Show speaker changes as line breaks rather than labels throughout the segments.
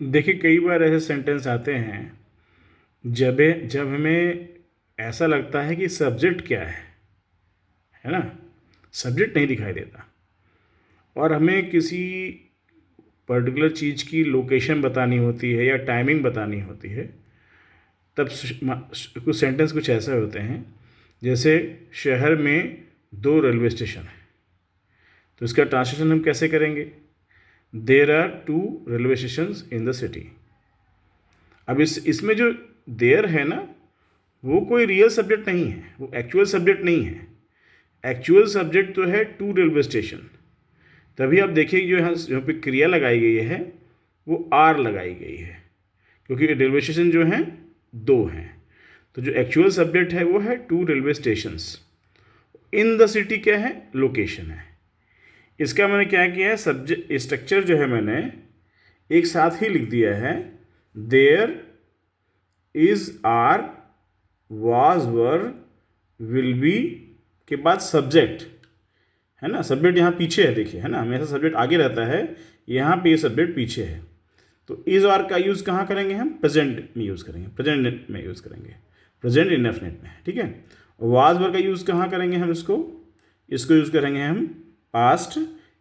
देखिए, कई बार ऐसे सेंटेंस आते हैं जब जब हमें ऐसा लगता है कि सब्जेक्ट क्या है ना, सब्जेक्ट नहीं दिखाई देता, और हमें किसी पर्टिकुलर चीज़ की लोकेशन बतानी होती है या टाइमिंग बतानी होती है। तब कुछ सेंटेंस कुछ ऐसे होते हैं, जैसे शहर में 2 रेलवे स्टेशन हैं, तो इसका ट्रांसलेशन हम कैसे करेंगे? There are 2 railway station in the city. अब इसमें जो देयर है ना, वो कोई रियल सब्जेक्ट नहीं है, वो एक्चुअल सब्जेक्ट नहीं है। एक्चुअल सब्जेक्ट तो है 2 रेलवे स्टेशन। तभी आप देखिए जो यहाँ पे क्रिया लगाई गई है वो आर लगाई गई है, क्योंकि रेलवे स्टेशन जो हैं 2 हैं। तो जो एक्चुअल सब्जेक्ट है वो है 2 railway stations. In the city क्या है? लोकेशन है। इसका मैंने क्या किया है, सब्जेक्ट स्ट्रक्चर जो है मैंने एक साथ ही लिख दिया है। There is are was were will be के बाद सब्जेक्ट है ना, सब्जेक्ट यहाँ पीछे है, देखिए है ना, हमेशा सब्जेक्ट आगे रहता है, यहाँ पे ये सब्जेक्ट पीछे है। तो इज आर का यूज़ कहाँ करेंगे हम? प्रेजेंट में यूज़ करेंगे, प्रेजेंट में यूज़ करेंगे, प्रेजेंट इंडेफिनिट में, ठीक है। वाज वर का यूज़ कहाँ करेंगे हम? इसको यूज़ करेंगे हम पास्ट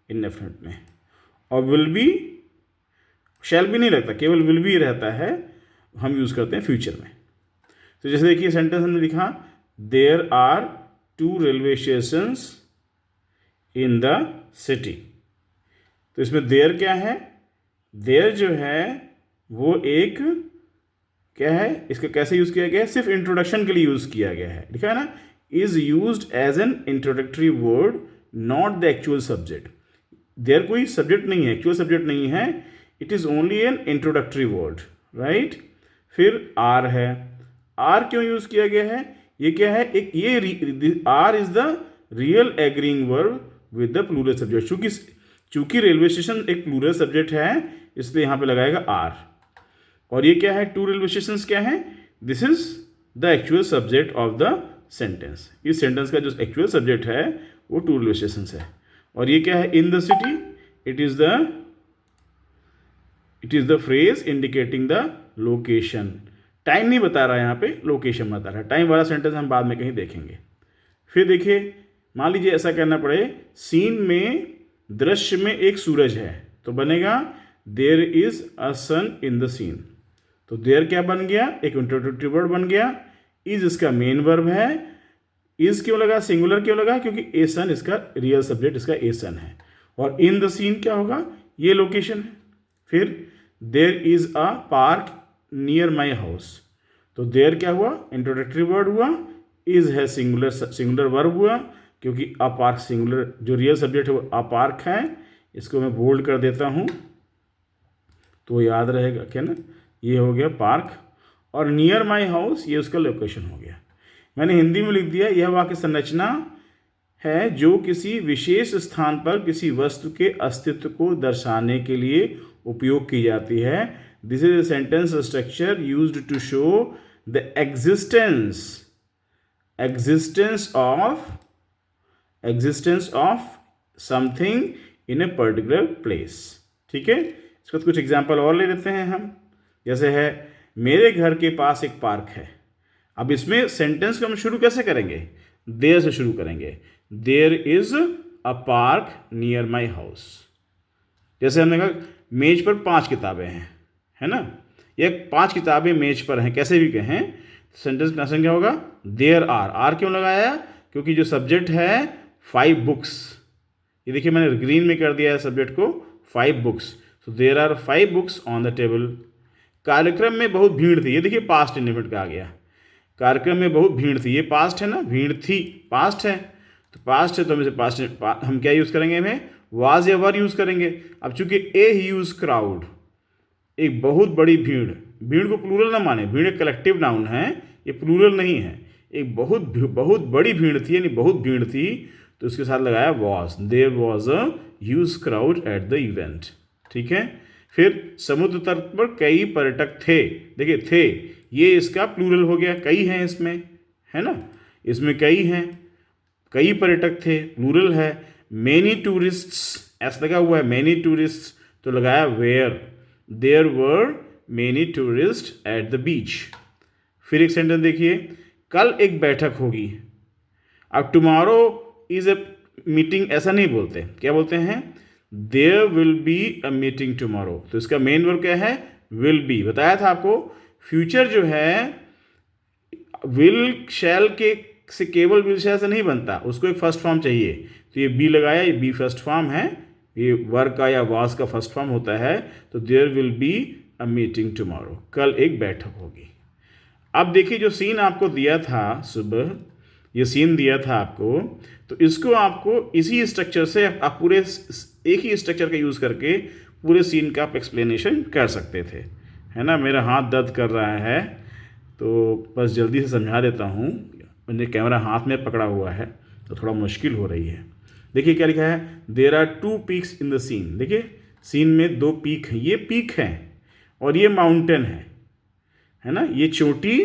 इंडेफिनिट में। और विल बी, शैल भी नहीं रहता, केवल विल बी रहता है, हम यूज़ करते हैं फ्यूचर में। तो जैसे देखिए सेंटेंस हमने लिखा, there are 2 railway stations in the city. तो इसमें देयर क्या है? देयर जो है वो एक क्या है, इसका कैसे यूज़ किया गया है? सिर्फ इंट्रोडक्शन के लिए यूज़ किया गया है, लिखा है ना, is used as an introductory word, not the actual subject. There कोई सब्जेक्ट नहीं है, एक्चुअल सब्जेक्ट नहीं है, it is only an introductory word, right. फिर आर है। आर क्यों यूज़ किया गया है? ये क्या है, एक ये are is the real agreeing verb with the plural subject. चूंकि रेलवे स्टेशन एक प्लूरल सब्जेक्ट है, इसलिए यहाँ पे लगाएगा आर। और ये क्या है? 2 रेलवे स्टेशन क्या है? This is the actual subject of the sentence. इस सेंटेंस का जो एक्चुअल सब्जेक्ट है वो 2 रेलवे स्टेशन है। और ये क्या है? इन the city. It is the phrase indicating the location. Time नहीं बता रहा है यहाँ पे, लोकेशन बता रहा है। टाइम वाला सेंटेंस हम बाद में कहीं देखेंगे। फिर देखिए, मान लीजिए ऐसा करना पड़े, सीन में, दृश्य में एक सूरज है, तो बनेगा there is a sun in the scene. तो देयर क्या बन गया? एक इंट्रोडक्टरी वर्ड बन गया। इज इसका मेन वर्ब है। इज क्यों लगा, सिंगुलर क्यों लगा? क्योंकि ए सन इसका रियल सब्जेक्ट, इसका ए सन है। और इन द सीन क्या होगा? ये लोकेशन है। फिर there is a park near my house. तो देयर क्या हुआ? इंट्रोडक्टरी वर्ड हुआ। इज है सिंगुलर वर्ब हुआ, क्योंकि अ पार्क सिंगुलर, जो रियल सब्जेक्ट है वो अ पार्क है। इसको मैं बोल्ड कर देता हूँ तो याद रहेगा क्या ना, ये हो गया पार्क। और नियर माई हाउस ये उसका लोकेशन हो गया। मैंने हिंदी में लिख दिया, यह वाक्य संरचना है जो किसी विशेष स्थान पर किसी वस्तु के अस्तित्व को दर्शाने के लिए उपयोग की जाती है। This is a sentence structure used to show the existence of something in a particular place. ठीक है, इसके बाद कुछ एग्जाम्पल और ले लेते हैं हम। जैसे है, मेरे घर के पास एक पार्क है। अब इसमें सेंटेंस को हम शुरू कैसे करेंगे? देयर से शुरू करेंगे। There is a park near my house. जैसे हमने कहा मेज पर 5 किताबें हैं, है ना, ये 5 किताबें मेज पर हैं, कैसे भी कहें, सेंटेंस कंस्ट्रक्शन क्या होगा? देयर आर क्यों लगाया? क्योंकि जो सब्जेक्ट है 5 बुक्स, ये देखिए मैंने ग्रीन में कर दिया है सब्जेक्ट को, 5 books. So there are 5 books on the table. कार्यक्रम में बहुत भीड़ थी, ये देखिए पास्ट इंडेफिनिट का आ गया। कार्यक्रम में बहुत भीड़ थी, ये पास्ट है ना, भीड़ थी पास्ट है, तो पास्ट है तो हम इसे पास्ट हम क्या यूज़ करेंगे? हमें वाज या वर यूज़ करेंगे। अब चूंकि ए ह्यूज क्राउड, एक बहुत बड़ी भीड़, भीड़ को प्लूरल ना माने, भीड़ एक कलेक्टिव नाउन है, ये प्लूरल नहीं है। एक बहुत बड़ी भीड़ थी, यानी बहुत भीड़ थी, तो उसके साथ लगाया was. There was a huge crowd at the event. ठीक है। फिर समुद्र तट पर कई पर्यटक थे, देखिए थे, ये इसका प्लूरल हो गया, कई हैं इसमें, है ना, इसमें कई हैं, कई पर्यटक थे, प्लूरल है। मेनी टूरिस्ट्स ऐसा लगा हुआ है, मेनी टूरिस्ट्स, तो लगाया were. There were many tourist at the beach. फिर एक सेंटेंस देखिए, कल एक बैठक होगी। अब टुमारो इज ए मीटिंग ऐसा नहीं बोलते, क्या बोलते हैं? There will be a meeting tomorrow. तो इसका मेन वर्ब क्या है? Will be. बताया था आपको फ्यूचर जो है विल शैल के से केवल विल शैल से नहीं बनता, उसको एक फर्स्ट फॉर्म चाहिए। तो ये बी लगाया, ये बी फर्स्ट फॉर्म है, ये वर्क का या वाज का फर्स्ट फॉर्म होता है। तो there will be a meeting tomorrow, कल एक बैठक होगी। अब देखिए जो सीन आपको दिया था सुबह, ये सीन दिया था आपको, तो इसको आपको इसी स्ट्रक्चर से आप पूरे एक ही स्ट्रक्चर का यूज़ करके पूरे सीन का आप एक्सप्लेनेशन कर सकते थे, है ना। मेरा हाथ दर्द कर रहा है तो बस जल्दी से समझा देता हूँ। मैंने कैमरा हाथ में पकड़ा हुआ है तो थोड़ा मुश्किल हो रही है। देखिए क्या लिखा है, there are 2 peaks in the scene. देखिए सीन में 2 पीक हैं, ये पीक हैं और ये माउंटेन है ना, ये चोटी।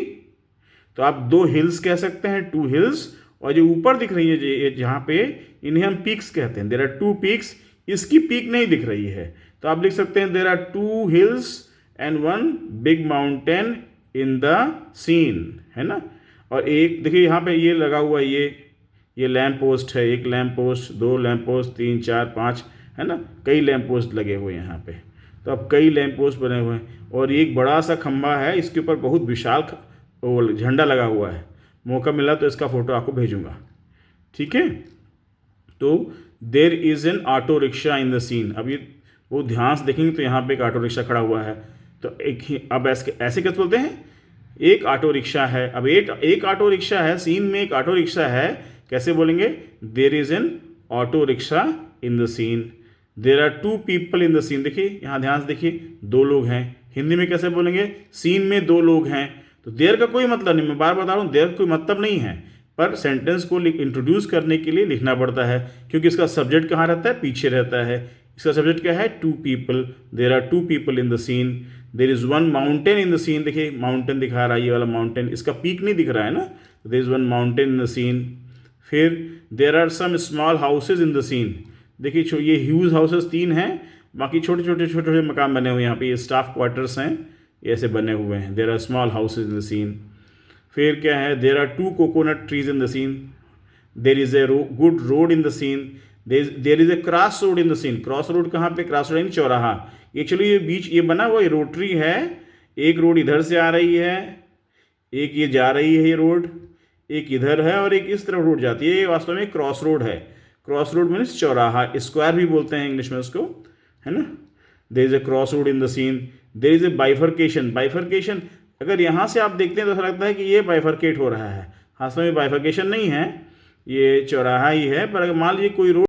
तो आप 2 हिल्स कह सकते हैं, 2 हिल्स। और जो ऊपर दिख रही है ये जहाँ पे, इन्हें हम पीक्स कहते हैं। देयर आर 2 पीक्स, इसकी पीक नहीं दिख रही है तो आप लिख सकते हैं there are 2 hills and 1 big mountain in the scene, है ना। और एक देखिए यहाँ पे ये लगा हुआ, ये लैम्प पोस्ट है, 1 लैम्प पोस्ट, 2 लैम्प पोस्ट, 3 4 5, है ना, कई लैम्प पोस्ट लगे हुए हैं यहाँ पे। तो अब कई लैम्प पोस्ट बने हुए हैं और एक बड़ा सा खंभा है, इसके ऊपर बहुत विशाल झंडा लगा हुआ है। मौका मिला तो इसका फोटो आपको भेजूंगा, ठीक है। तो there is an auto rickshaw in the scene. अब ये वो ध्यान से देखेंगे तो यहाँ पे एक ऑटो रिक्शा खड़ा हुआ है। तो एक ही अब ऐसे कैसे बोलते हैं, एक ऑटो रिक्शा है। अब एक ऑटो रिक्शा है, सीन में एक ऑटो रिक्शा है, कैसे बोलेंगे? There is an auto rickshaw in the scene. There are 2 people in the scene. देखिए यहाँ ध्यान से देखिए, 2 लोग हैं। हिंदी में कैसे बोलेंगे? सीन में 2 लोग हैं। तो देर का कोई मतलब नहीं, मैं बार बता रहा हूँ, देर का कोई मतलब नहीं है, पर सेंटेंस को इंट्रोड्यूस करने के लिए लिखना पड़ता है, क्योंकि इसका सब्जेक्ट कहाँ रहता है? पीछे रहता है। इसका सब्जेक्ट क्या है? 2 people. There are 2 people in the scene. There is 1 mountain in the scene. देखिए माउंटेन दिखा रहा है, ये वाला माउंटेन, इसका पीक नहीं दिख रहा है ना। There is 1 mountain in the scene. फिर there are some small houses in the scene. देखिए ये ह्यूज हाउसेज 3 हैं, बाकी छोटे छोटे मकान बने हुए हैं। यहाँ पे ये स्टाफ क्वार्टर्स हैं, ऐसे बने हुए हैं। There are small houses in the scene. फिर क्या है? There are 2 coconut trees in the scene. There is a good road in the scene. There is a cross road in the scene. Cross road कहाँ पे? Cross road यानी चौराहा। ये चलिए ये बीच ये बना हुआ ये रोटरी है, एक रोड इधर से आ रही है, एक ये जा रही है ये रोड, एक इधर है और एक इस तरफ रोड जाती है। ये वास्तव में क्रॉस रोड है। क्रॉस रोड मीन्स चौराहा, स्क्वायर भी बोलते हैं इंग्लिश में उसको, है ना। There is a cross road in the scene. There is a bifurcation. Bifurcation अगर यहाँ से आप देखते हैं तो ऐसा लगता है कि ये बाइफर्केट हो रहा है, वास्तव में बाइफर्केशन नहीं है, ये चौराहा ही है। पर अगर मान लीजिए कोई रोड